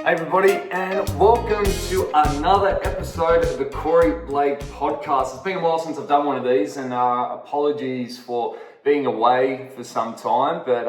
Hey everybody, and welcome to another episode of the Corey Blake podcast. It's been a while since I've done one of these, and apologies for being away for some time, but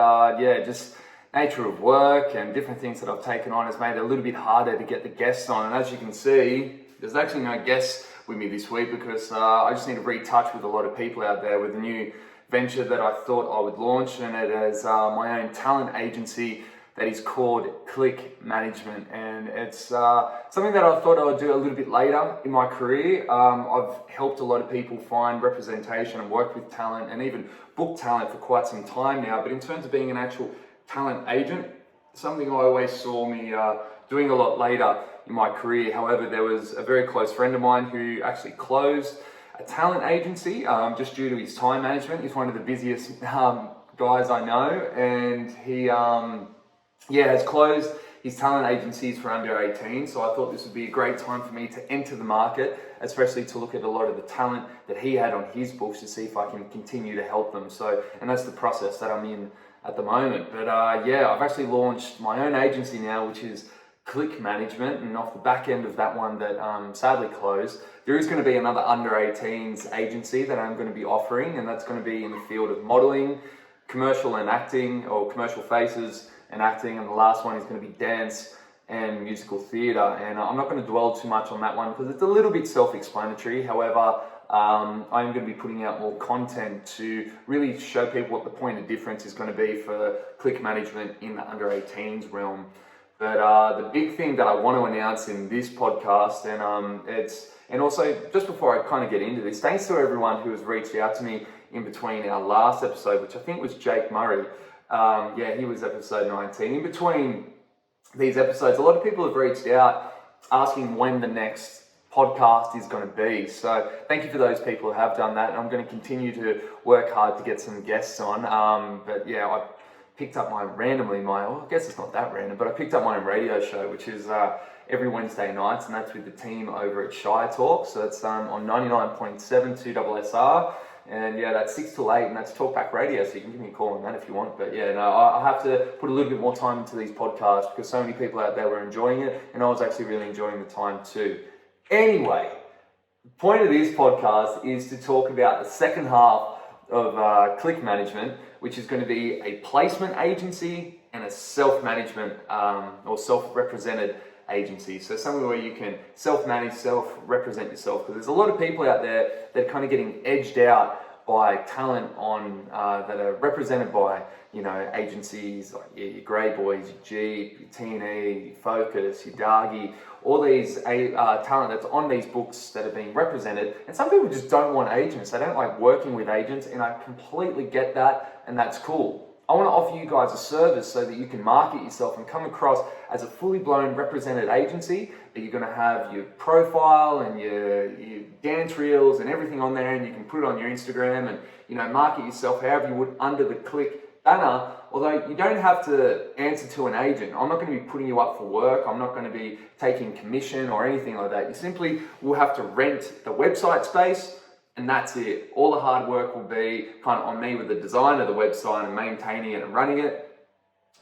just nature of work and different things that I've taken on has made it a little bit harder to get the guests on. And as you can see, there's actually no guests with me this week because I just need to retouch with a lot of people out there with a new venture that I thought I would launch, and it is my own talent agency that is called Clik Mgmt, and it's something that I thought I would do a little bit later in my career. I've helped a lot of people find representation and work with talent and even book talent for quite some time now, but in terms of being an actual talent agent, something I always saw me doing a lot later in my career. However, there was a very close friend of mine who actually closed a talent agency just due to his time management. He's one of the busiest guys I know, and he has closed his talent agencies for under 18, so I thought this would be a great time for me to enter the market, especially to look at a lot of the talent that he had on his books to see if I can continue to help them. And that's the process that I'm in at the moment. But I've actually launched my own agency now, which is Clik Mgmt, and off the back end of that one that sadly closed, there is going to be another under 18s agency that I'm going to be offering, and that's going to be in the field of modeling, commercial and acting, or commercial faces and acting, and the last one is going to be dance and musical theatre. And I'm not going to dwell too much on that one because it's a little bit self-explanatory. However, I'm going to be putting out more content to really show people what the point of difference is going to be for Clik Mgmt in the under 18s realm. But the big thing that I want to announce in this podcast, and also just before I kind of get into this, thanks to everyone who has reached out to me in between our last episode, which I think was Jake Murray. He was episode 19. In between these episodes, a lot of people have reached out asking when the next podcast is going to be. So thank you for those people who have done that. And I'm going to continue to work hard to get some guests on. I picked up I guess it's not that random, but I picked up my own radio show, which is every Wednesday nights, and that's with the team over at Shy Talk. So it's on 99.7 2SSR. And that's 6 till 8, and that's Talkback Radio, so you can give me a call on that if you want. But I have to put a little bit more time into these podcasts because so many people out there were enjoying it, and I was actually really enjoying the time too. Anyway, the point of this podcast is to talk about the second half of Clik Mgmt, which is going to be a placement agency and a self-management or self-represented agency. So somewhere where you can self-manage, self-represent yourself, because there's a lot of people out there that are kind of getting edged out by talent on that are represented by agencies like your Grey Boys, your Jeep, your T&E, your Focus, your Dargy, all these talent that's on these books that are being represented. And some people just don't want agents. They don't like working with agents, and I completely get that, and that's cool. I want to offer you guys a service so that you can market yourself and come across as a fully blown represented agency, that you're going to have your profile and your dance reels and everything on there, and you can put it on your Instagram and market yourself however you would under the Clik banner. Although you don't have to answer to an agent. I'm not going to be putting you up for work. I'm not going to be taking commission or anything like that. You simply will have to rent the website space, and that's it. All the hard work will be kind of on me with the design of the website and maintaining it and running it.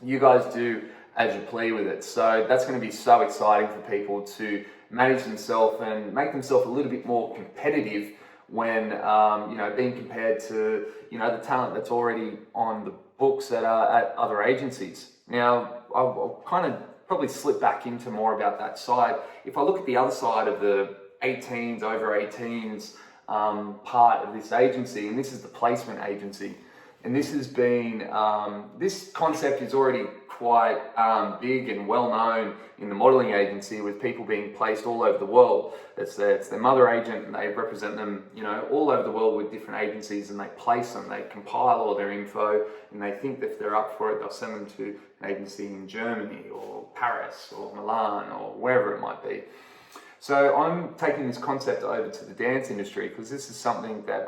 You guys do as you please with it. So that's going to be so exciting for people to manage themselves and make themselves a little bit more competitive when being compared to the talent that's already on the books that are at other agencies. Now I'll kind of probably slip back into more about that side. If I look at the other side of the 18s, over 18s part of this agency, and this is the placement agency, and this has been this concept is already quite big and well known in the modeling agency, with people being placed all over the world. It's their mother agent, and they represent them all over the world with different agencies, and they place them, they compile all their info, and they think that if they're up for it, they'll send them to an agency in Germany or Paris or Milan or wherever it might be. So I'm taking this concept over to the dance industry because this is something that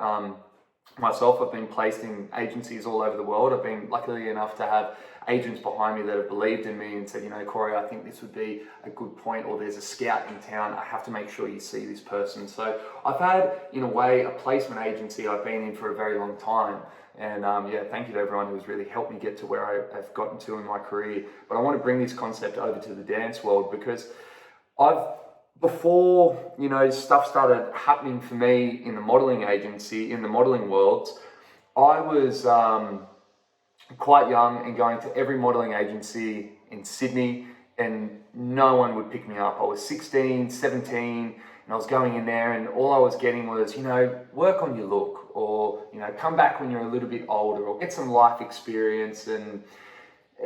myself. I've been placed in agencies all over the world. I've been lucky enough to have agents behind me that have believed in me and said, you know, Corey, I think this would be a good point, or there's a scout in town, I have to make sure you see this person. So I've had, in a way, a placement agency I've been in for a very long time. And yeah, thank you to everyone who's really helped me get to where I've gotten to in my career. But I want to bring this concept over to the dance world, because before, you know, stuff started happening for me in the modeling agency, in the modeling world, I was quite young and going to every modeling agency in Sydney, and no one would pick me up. I was 16, 17, and I was going in there, and all I was getting was, you know, work on your look, or, you know, come back when you're a little bit older, or get some life experience. And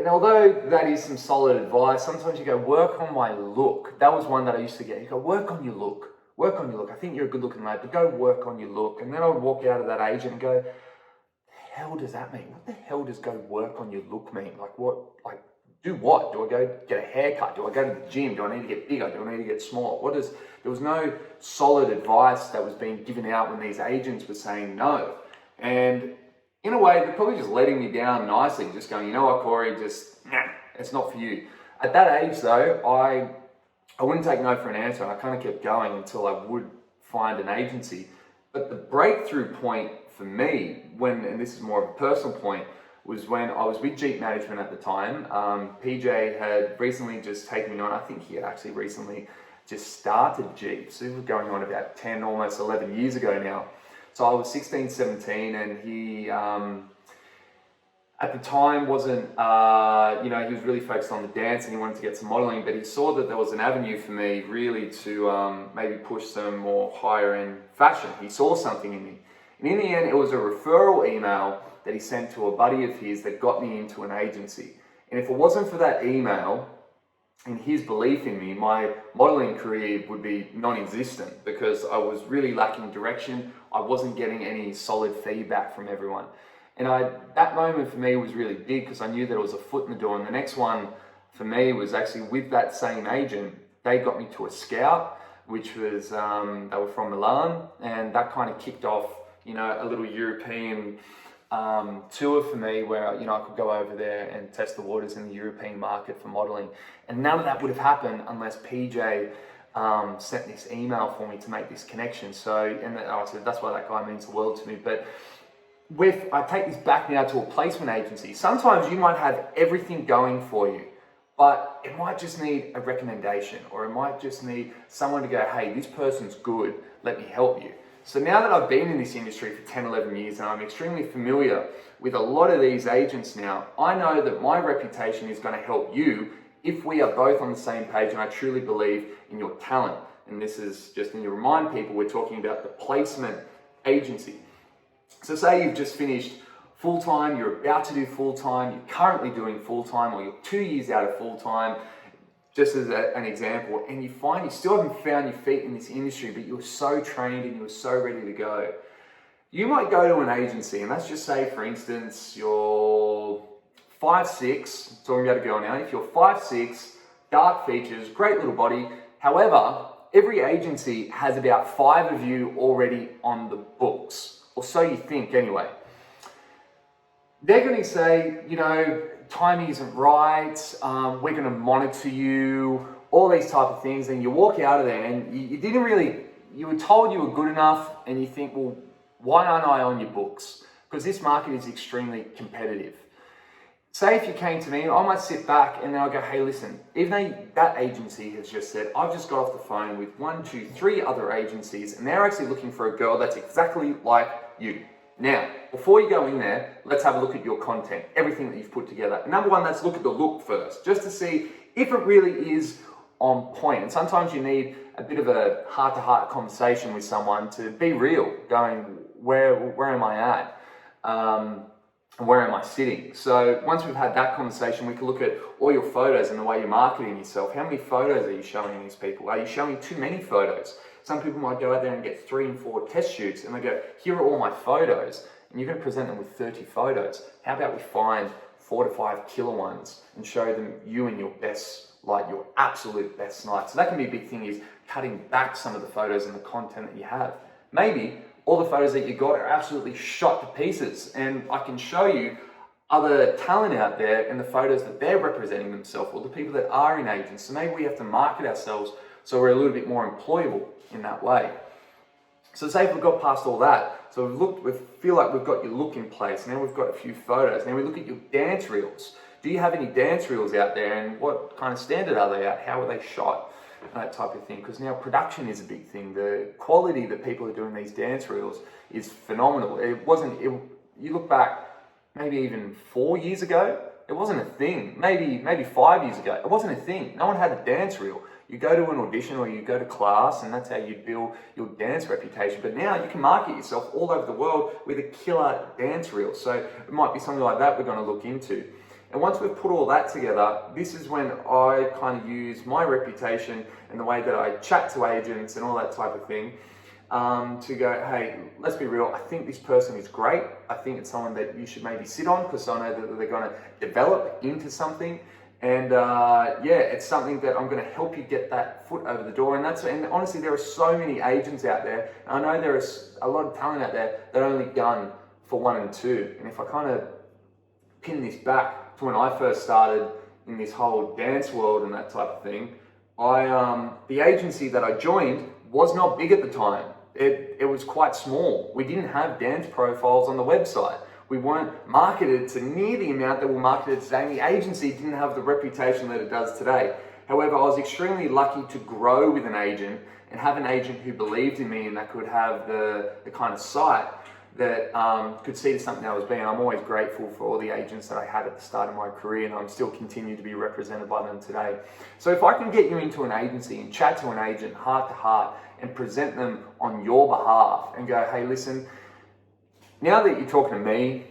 although that is some solid advice, sometimes you go, work on my look. That was one that I used to get. You go, work on your look. Work on your look. I think you're a good looking lad, but go work on your look. And then I would walk out of that agent and go, the hell does that mean? What the hell does go work on your look mean? Like what? Like do what? Do I go get a haircut? Do I go to the gym? Do I need to get bigger? Do I need to get smaller? There was no solid advice that was being given out when these agents were saying no. And in a way, they're probably just letting me down nicely, just going, you know what, Corey, nah, it's not for you. At that age though, I wouldn't take no for an answer, and I kind of kept going until I would find an agency. But the breakthrough point for me, and this is more of a personal point, was when I was with Jeep Management at the time. PJ had recently just taken me on. I think he had actually recently just started Jeep. So it was going on about 10, almost 11 years ago now. So I was 16, 17, and he, at the time, wasn't, you know, he was really focused on the dance and he wanted to get some modeling, but he saw that there was an avenue for me really to maybe push some more higher end fashion. He saw something in me. And in the end, it was a referral email that he sent to a buddy of his that got me into an agency. And if it wasn't for that email and his belief in me, my modeling career would be non-existent, because I was really lacking direction. I wasn't getting any solid feedback from everyone. And that moment for me was really big, because I knew that it was a foot in the door. And the next one for me was actually with that same agent. They got me to a scout, which was, they were from Milan, and that kind of kicked off, you know, a little European tour for me, where, you know, I could go over there and test the waters in the European market for modeling. And none of that would have happened unless PJ sent this email for me to make this connection. So, and I said, that's why that guy means the world to me. But I take this back now to a placement agency. Sometimes you might have everything going for you, but it might just need a recommendation, or it might just need someone to go, hey, this person's good, let me help you. So now that I've been in this industry for 10, 11 years, and I'm extremely familiar with a lot of these agents now, I know that my reputation is going to help you if we are both on the same page, and I truly believe in your talent. And this is just to remind people, we're talking about the placement agency. So say you've just finished full-time, you're about to do full-time, you're currently doing full-time, or you're 2 years out of full-time, just as an example, and you find you still haven't found your feet in this industry, but you're so trained and you're so ready to go. You might go to an agency, and let's just say, for instance, you're 5'6", talking about a girl now, if you're 5'6", dark features, great little body. However, every agency has about 5 of you already on the books, or so you think anyway. They're going to say, you know, timing isn't right, we're going to monitor you, all these type of things, and you walk out of there and you were told you were good enough, and you think, well, why aren't I on your books? Because this market is extremely competitive. Say if you came to me, I might sit back and then I'll go, hey, listen, even though that agency has just said, I've just got off the phone with 1, 2, 3 other agencies, and they're actually looking for a girl that's exactly like you. Now, before you go in there, let's have a look at your content, everything that you've put together. Number one, let's look at the look first, just to see if it really is on point. And sometimes you need a bit of a heart-to-heart conversation with someone to be real, going, where am I at? Where am I sitting? So once we've had that conversation, we can look at all your photos and the way you're marketing yourself. How many photos are you showing these people? Are you showing too many photos? Some people might go out there and get 3 and 4 test shoots, and they go, here are all my photos, and you're going to present them with 30 photos. How about we find 4 to 5 killer ones and show them you and your best, like your absolute best night. So that can be a big thing, is cutting back some of the photos and the content that you have. Maybe all the photos that you got are absolutely shot to pieces. And I can show you other talent out there and the photos that they're representing themselves, or the people that are in agents. So maybe we have to market ourselves so we're a little bit more employable in that way. So say if we've got past all that, so we feel like we've got your look in place, now we've got a few photos, now we look at your dance reels. Do you have any dance reels out there, and what kind of standard are they at? How are they shot? That type of thing, because now production is a big thing. The quality that people are doing these dance reels is phenomenal. You look back maybe even 4 years ago, it wasn't a thing. Maybe 5 years ago, it wasn't a thing. No one had a dance reel. You go to an audition or you go to class, and that's how you build your dance reputation. But now you can market yourself all over the world with a killer dance reel. So it might be something like that we're going to look into. And once we've put all that together, this is when I kind of use my reputation and the way that I chat to agents and all that type of thing to go, hey, let's be real, I think this person is great. I think it's someone that you should maybe sit on, because I know that they're going to develop into something. And it's something that I'm going to help you get that foot over the door. And honestly, there are so many agents out there. And I know there is a lot of talent out there that only gun for 1 and 2. And if I kind of pin this back to when I first started in this whole dance world and that type of thing, the agency that I joined was not big at the time. It was quite small. We didn't have dance profiles on the website. We weren't marketed to near the amount that we're marketed today, and the agency didn't have the reputation that it does today. However, I was extremely lucky to grow with an agent and have an agent who believed in me and that could have the kind of sight that could see to something I was being. I'm always grateful for all the agents that I had at the start of my career, and I'm still continue to be represented by them today. So if I can get you into an agency and chat to an agent heart to heart and present them on your behalf and go, hey, listen, now that you're talking to me,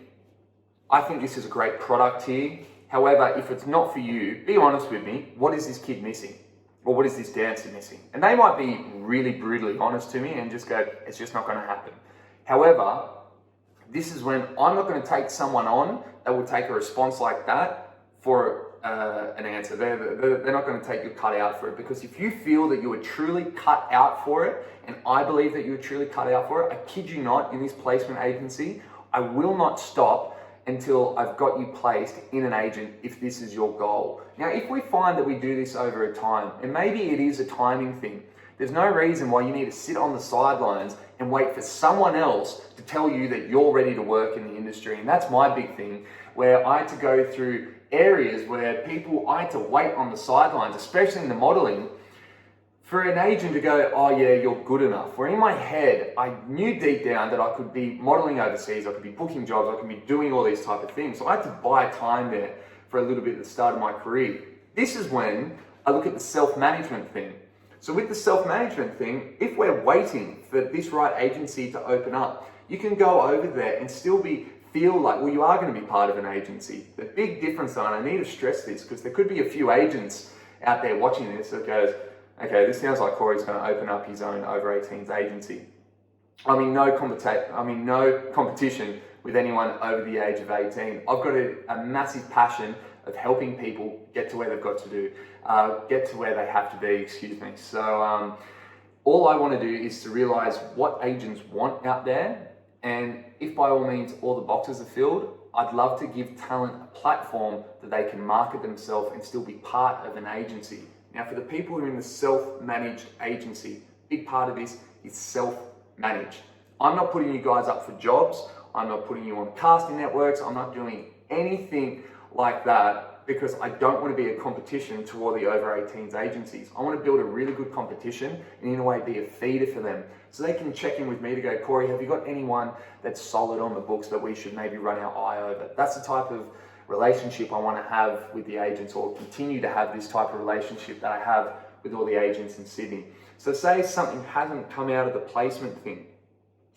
I think this is a great product here. However, if it's not for you, be honest with me, what is this kid missing? Or what is this dancer missing? And they might be really brutally honest to me and just go, it's just not going to happen. However, this is when I'm not going to take someone on that will take a response like that for an answer. They're not going to take your cut out for it, because if you feel that you are truly cut out for it, and I believe that you are truly cut out for it, I kid you not, in this placement agency, I will not stop until I've got you placed in an agent if this is your goal. Now, if we find that we do this over a time, and maybe it is a timing thing, there's no reason why you need to sit on the sidelines and wait for someone else to tell you that you're ready to work in the industry. And that's my big thing, where I had to go through areas where I had to wait on the sidelines, especially in the modeling, for an agent to go, oh yeah, you're good enough. Where in my head, I knew deep down that I could be modeling overseas, I could be booking jobs, I could be doing all these type of things. So I had to buy time there for a little bit at the start of my career. This is when I look at the self-management thing. So with the self-management thing, if we're waiting for this right agency to open up, you can go over there and still feel like, well, you are going to be part of an agency. The big difference, and I need to stress this, because there could be a few agents out there watching this that goes, okay, this sounds like Corey's going to open up his own over 18s agency. I mean, no competition with anyone over the age of 18. I've got a massive passion of helping people get to where they've got to do, get to where they have to be, So all I want to do is to realize what agents want out there. And if by all means all the boxes are filled, I'd love to give talent a platform that they can market themselves and still be part of an agency. Now, for the people who are in the self-managed agency, big part of this is self-managed. I'm not putting you guys up for jobs. I'm not putting you on casting networks. I'm not doing anything like that, because I don't want to be a competition to all the over 18s agencies. I want to build a really good competition and in a way be a feeder for them. So they can check in with me to go, Corey, have you got anyone that's solid on the books that we should maybe run our eye over? That's the type of relationship I want to have with the agents, or continue to have this type of relationship that I have with all the agents in Sydney. So say something hasn't come out of the placement thing.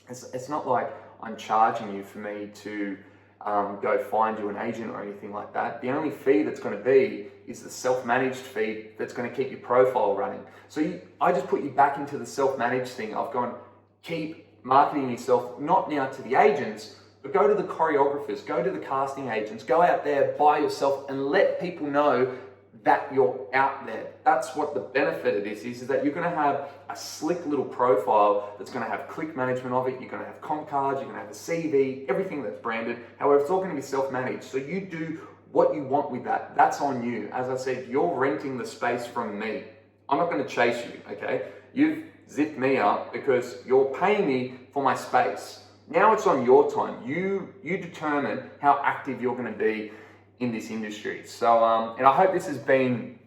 It's not like I'm charging you for me to go find you an agent or anything like that. The only fee that's going to be is the self-managed fee that's going to keep your profile running. So I just put you back into the self-managed thing. I've gone, keep marketing yourself, not now to the agents, but go to the choreographers, go to the casting agents, go out there by yourself and let people know that you're out there. That's what the benefit of this is that you're going to have a slick little profile that's going to have click management of it. You're going to have comp cards, you're going to have a CV, everything that's branded. However, it's all going to be self-managed. So you do what you want with that. That's on you. As I said, you're renting the space from me. I'm not going to chase you, okay? You've zipped me up because you're paying me for my space. Now it's on your time. You determine how active you're going to be in this industry. So, and I hope this has been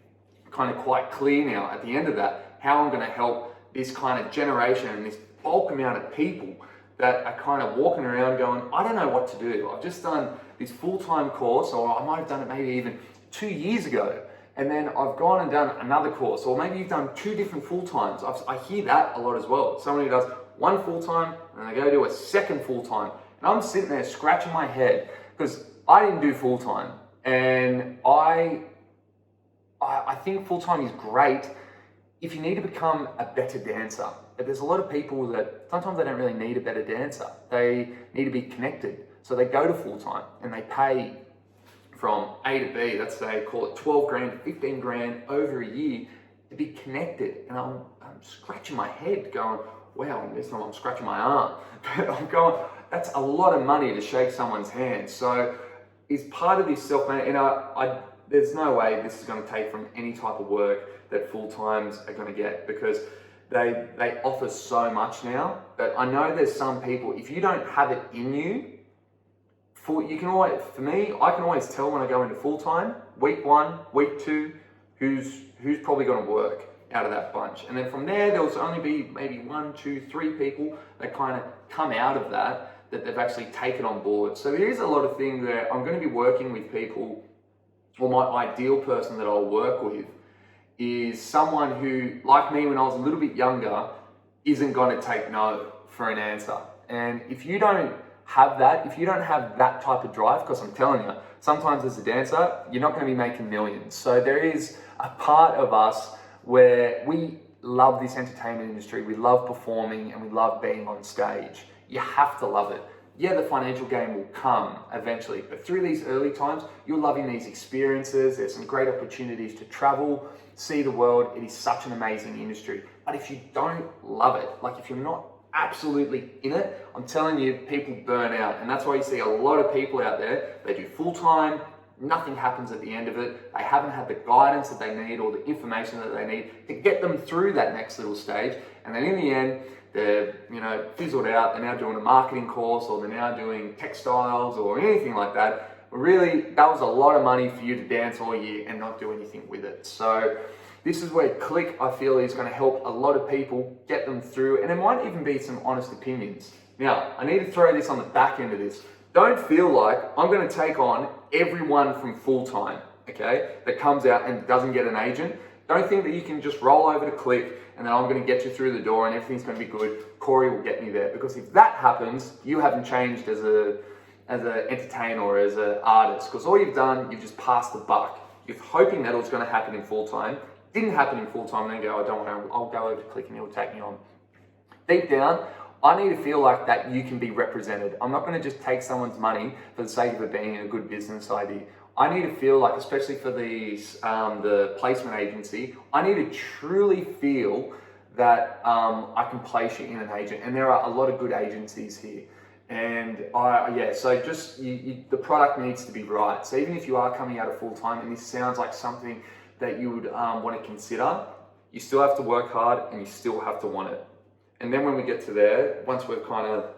kind of quite clear now at the end of that, how I'm going to help this kind of generation and this bulk amount of people that are kind of walking around going, I don't know what to do. I've just done this full-time course, or I might have done it maybe even 2 years ago. And then I've gone and done another course, or maybe you've done 2 different full-times. I hear that a lot as well. Someone who does 1 full-time and they go do a 2nd full-time. And I'm sitting there scratching my head because I didn't do full-time. And I think full-time is great if you need to become a better dancer. But there's a lot of people that sometimes they don't really need a better dancer. They need to be connected. So they go to full-time and they pay from A to B, let's say, call it 12 grand, 15 grand over a year to be connected. And I'm scratching my head going, wow, this time I'm scratching my arm. But I'm going, that's a lot of money to shake someone's hand. So is part of this self-management, and there's no way this is going to take from any type of work that full-times are going to get, because they offer so much now. But I know there's some people, if you don't have it in you, you can always, for me, I can always tell when I go into full-time, week 1, week 2, who's probably going to work out of that bunch. And then from there, there'll only be maybe 1, 2, 3 people that kind of come out of that they've actually taken on board. So there is a lot of things that I'm going to be working with people, or my ideal person that I'll work with is someone who, like me when I was a little bit younger, isn't going to take no for an answer. And if you don't have that, if you don't have that type of drive, because I'm telling you, sometimes as a dancer, you're not going to be making millions. So there is a part of us where we love this entertainment industry, we love performing, and we love being on stage. You have to love it. Yeah, the financial gain will come eventually, but through these early times, you're loving these experiences. There's some great opportunities to travel, see the world. It is such an amazing industry. But if you don't love it, like if you're not absolutely in it, I'm telling you, people burn out. And that's why you see a lot of people out there, they do full-time, nothing happens at the end of it. They haven't had the guidance that they need or the information that they need to get them through that next little stage. And then in the end, they're fizzled out. They're now doing a marketing course, or they're now doing textiles or anything like that. But really, that was a lot of money for you to dance all year and not do anything with it. So this is where Clik, I feel, is going to help a lot of people get them through, and it might even be some honest opinions. Now, I need to throw this on the back end of this. Don't feel like I'm going to take on everyone from full-time, okay, that comes out and doesn't get an agent. Don't think that you can just roll over to Clik and then I'm going to get you through the door and everything's going to be good. Corey will get me there. Because if that happens, you haven't changed as an entertainer or as an artist. Because all you've done, you've just passed the buck. You're hoping that it was going to happen in full-time. Didn't happen in full-time, and then go, I don't want to, I'll go over to Clik and he'll take me on. Deep down, I need to feel like that you can be represented. I'm not going to just take someone's money for the sake of it being a good business idea. I need to feel like, especially for the placement agency, I need to truly feel that I can place you in an agent. And there are a lot of good agencies here. And so just the product needs to be right. So even if you are coming out of full-time and this sounds like something that you would want to consider, you still have to work hard and you still have to want it. And then when we get to there, once we've kind of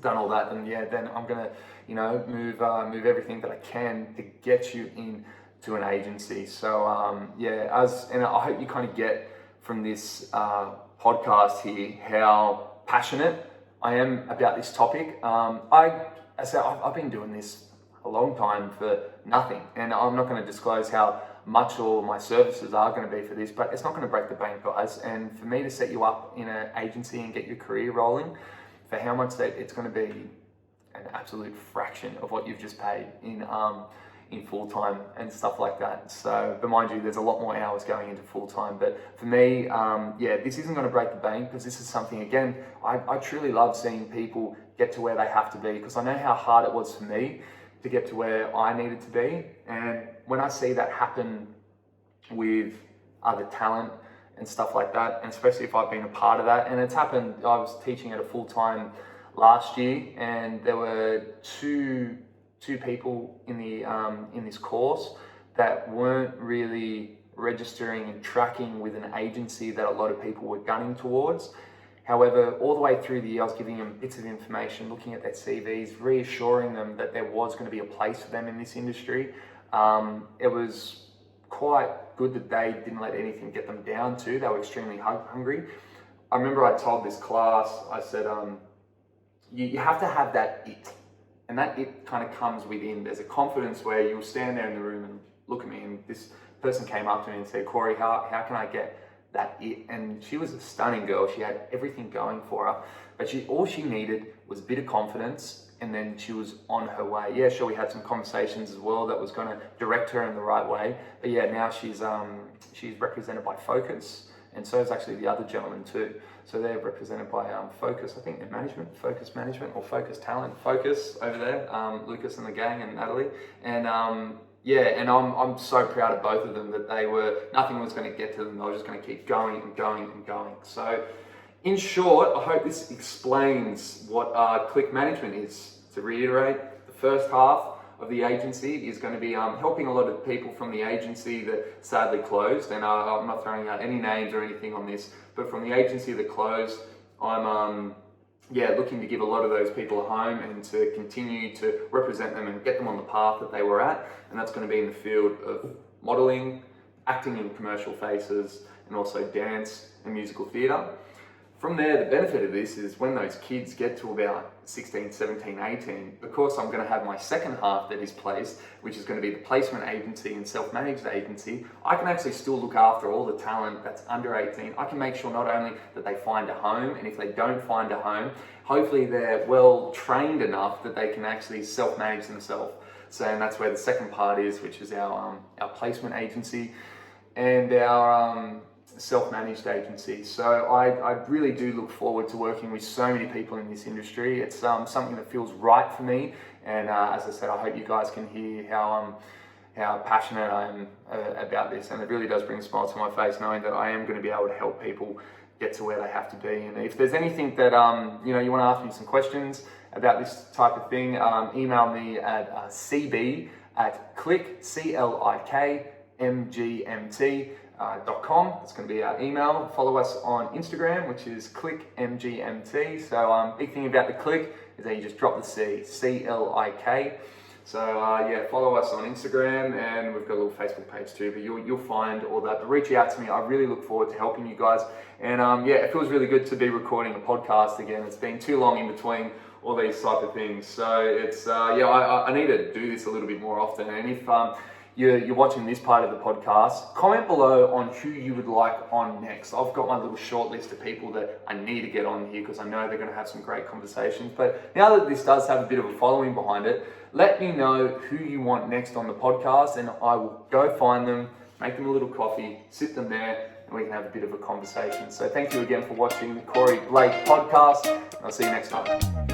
done all that, then I'm gonna, move everything that I can to get you into an agency. So and I hope you kind of get from this podcast here how passionate I am about this topic. I've been doing this a long time for nothing, and I'm not going to disclose how much all my services are going to be for this, but it's not going to break the bank, guys. And for me to set you up in an agency and get your career rolling for how much that it's going to be an absolute fraction of what you've just paid in full-time and stuff like that. So, but mind you, there's a lot more hours going into full-time. But for me, this isn't going to break the bank, because this is something, again, I truly love seeing people get to where they have to be, because I know how hard it was for me to get to where I needed to be. And when I see that happen with other talent and stuff like that, and especially if I've been a part of that. And it's happened, I was teaching at a full-time last year, and there were two people in this course that weren't really registering and tracking with an agency that a lot of people were gunning towards. However, all the way through the year, I was giving them bits of information, looking at their CVs, reassuring them that there was going to be a place for them in this industry. It was quite good that they didn't let anything get them down too. They were extremely hungry. I remember I told this class, I said, you have to have that it. And that it kind of comes within. There's a confidence where you'll stand there in the room and look at me, and this person came up to me and said, Corey, how can I get that it? And she was a stunning girl. She had everything going for her, but all she needed was a bit of confidence, and then she was on her way. Yeah, sure, we had some conversations as well that was going to direct her in the right way. But yeah, now she's represented by Focus, and so is actually the other gentleman too. So they're represented by Focus, I think, in management, Focus Management, or Focus Talent, Focus over there, Lucas and the gang, and Natalie. And yeah, and I'm so proud of both of them that nothing was going to get to them. They were just going to keep going and going and going. So in short, I hope this explains what Clik Management is. To reiterate, the first half of the agency is going to be helping a lot of people from the agency that sadly closed, and I'm not throwing out any names or anything on this, but from the agency that closed, I'm looking to give a lot of those people a home and to continue to represent them and get them on the path that they were at, and that's going to be in the field of modelling, acting in commercial faces, and also dance and musical theatre. From there, the benefit of this is when those kids get to about 16, 17, 18, of course I'm going to have my second half that is placed, which is going to be the placement agency and self-managed agency. I can actually still look after all the talent that's under 18. I can make sure not only that they find a home, and if they don't find a home, hopefully they're well trained enough that they can actually self-manage themselves. So, and that's where the second part is, which is our placement agency and our self-managed agency. So I really do look forward to working with so many people in this industry. It's something that feels right for me, and as I said, I hope you guys can hear how passionate I am about this, and it really does bring a smile to my face knowing that I am going to be able to help people get to where they have to be. And if there's anything that you want to ask me some questions about this type of thing, email me at clikmgmt.com. It's going to be our email. Follow us on Instagram, which is Clik Mgmt. So big thing about the Clik is that you just drop the C, C-L-I-K. So follow us on Instagram, and we've got a little Facebook page too, but you'll find all that. But reach out to me. I really look forward to helping you guys. And it feels really good to be recording a podcast again. It's been too long in between all these type of things. So it's, I need to do this a little bit more often. And if you're watching this part of the podcast, comment below on who you would like on next. I've got my little short list of people that I need to get on here because I know they're going to have some great conversations. But now that this does have a bit of a following behind it, let me know who you want next on the podcast, and I will go find them, make them a little coffee, sit them there, and we can have a bit of a conversation. So thank you again for watching the Corey Blake podcast, and I'll see you next time.